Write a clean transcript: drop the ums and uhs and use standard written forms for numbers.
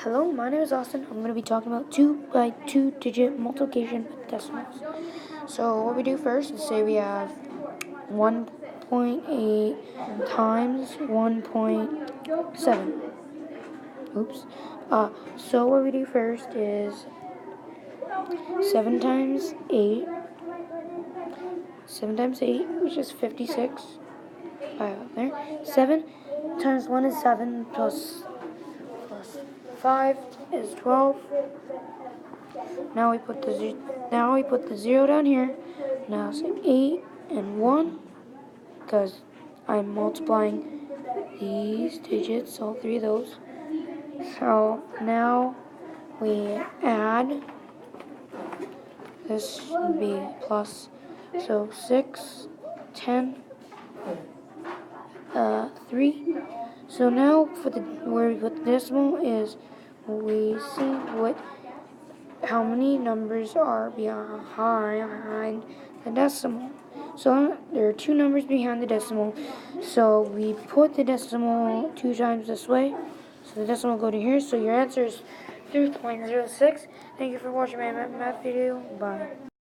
Hello, my name is Austin. I'm going to be talking about 2 by 2 digit multiplication with decimals. So what we do first is say we have 1.8 times 1.7. Oops. So what we do first is 7 times 8. 7 times 8, which is 56. There. 7 times 1 is 7 plus 5 is 12. Now we put the 0 down here. Now say 8 and 1 because I'm multiplying these digits, all three of those. So now we add. This should be plus. So 6, 10, 3. So now for where we put the decimal is we see how many numbers are behind the decimal. So there are 2 numbers behind the decimal. So we put the decimal 2 times this way. So the decimal will go to here. So your answer is 3.06. Thank you for watching my math video. Bye.